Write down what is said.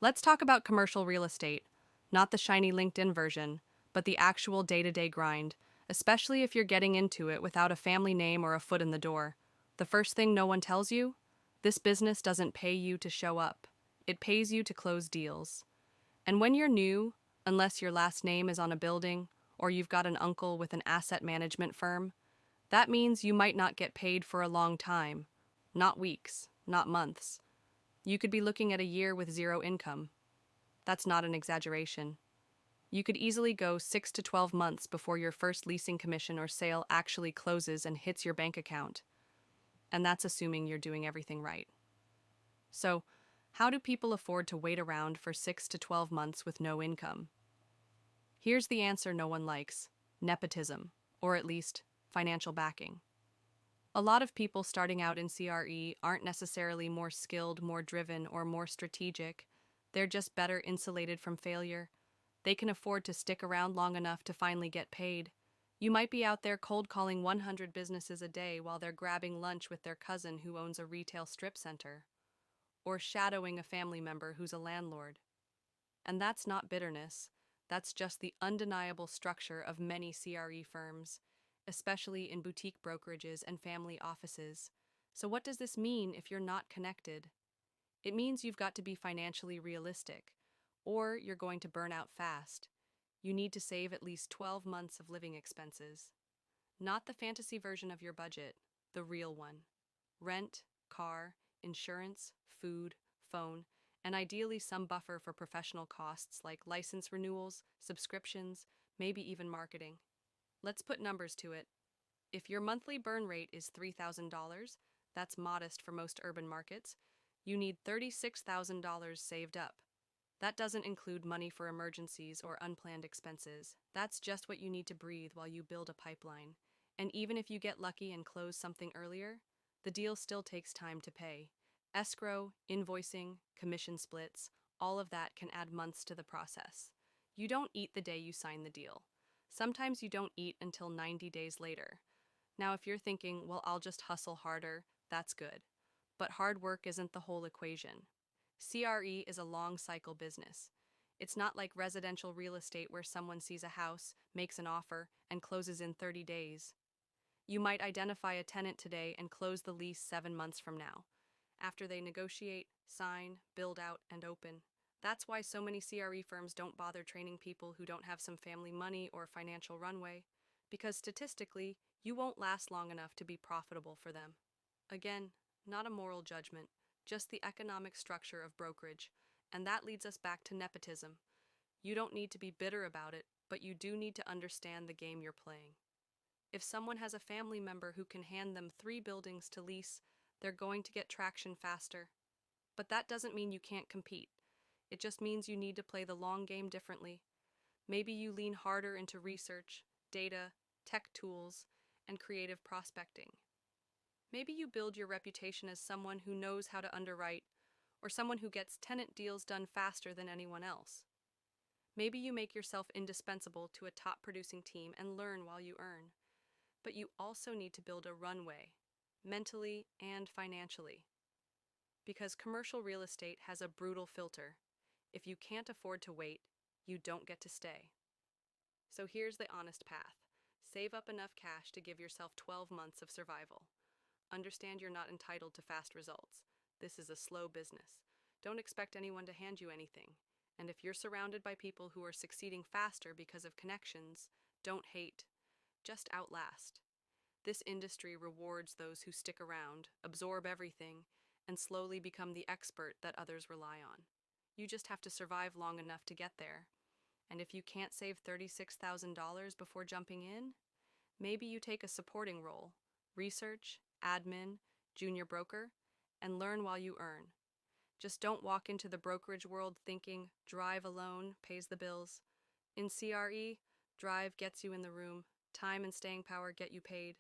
Let's talk about commercial real estate, not the shiny LinkedIn version, but the actual day-to-day grind, especially if you're getting into it without a family name or a foot in the door. The first thing no one tells you? This business doesn't pay you to show up. It pays you to close deals. And when you're new, unless your last name is on a building or you've got an uncle with an asset management firm, that means you might not get paid for a long time. Not weeks, not months. You could be looking at a year with zero income. That's not an exaggeration. You could easily go 6 to 12 months before your first leasing commission or sale actually closes and hits your bank account. And that's assuming you're doing everything right. So, how do people afford to wait around for 6 to 12 months with no income? Here's the answer no one likes: nepotism, or at least financial backing. A lot of people starting out in CRE aren't necessarily more skilled, more driven, or more strategic. They're just better insulated from failure. They can afford to stick around long enough to finally get paid. You might be out there cold calling 100 businesses a day while they're grabbing lunch with their cousin who owns a retail strip center, or shadowing a family member who's a landlord. And that's not bitterness. That's just the undeniable structure of many CRE firms, especially in boutique brokerages and family offices. So what does this mean if you're not connected? It means you've got to be financially realistic, or you're going to burn out fast. You need to save at least 12 months of living expenses. Not the fantasy version of your budget, the real one. Rent, car, insurance, food, phone, and ideally some buffer for professional costs like license renewals, subscriptions, maybe even marketing. Let's put numbers to it. If your monthly burn rate is $3,000, that's modest for most urban markets, you need $36,000 saved up. That doesn't include money for emergencies or unplanned expenses. That's just what you need to breathe while you build a pipeline. And even if you get lucky and close something earlier, the deal still takes time to pay. Escrow, invoicing, commission splits, all of that can add months to the process. You don't eat the day you sign the deal. Sometimes you don't eat until 90 days later. Now, if you're thinking, well, I'll just hustle harder, that's good. But hard work isn't the whole equation. CRE is a long cycle business. It's not like residential real estate where someone sees a house, makes an offer, and closes in 30 days. You might identify a tenant today and close the lease 7 months from now, after they negotiate, sign, build out, and open. That's why so many CRE firms don't bother training people who don't have some family money or financial runway, because statistically, you won't last long enough to be profitable for them. Again, not a moral judgment, just the economic structure of brokerage, and that leads us back to nepotism. You don't need to be bitter about it, but you do need to understand the game you're playing. If someone has a family member who can hand them 3 buildings to lease, they're going to get traction faster. But that doesn't mean you can't compete. It just means you need to play the long game differently. Maybe you lean harder into research, data, tech tools, and creative prospecting. Maybe you build your reputation as someone who knows how to underwrite, or someone who gets tenant deals done faster than anyone else. Maybe you make yourself indispensable to a top producing team and learn while you earn. But you also need to build a runway, mentally and financially. Because commercial real estate has a brutal filter. If you can't afford to wait, you don't get to stay. So here's the honest path. Save up enough cash to give yourself 12 months of survival. Understand you're not entitled to fast results. This is a slow business. Don't expect anyone to hand you anything. And if you're surrounded by people who are succeeding faster because of connections, don't hate. Just outlast. This industry rewards those who stick around, absorb everything, and slowly become the expert that others rely on. You just have to survive long enough to get there. And if you can't save $36,000 before jumping in, maybe you take a supporting role, research, admin, junior broker, and learn while you earn. Just don't walk into the brokerage world thinking drive alone pays the bills. In CRE, drive gets you in the room, time and staying power get you paid.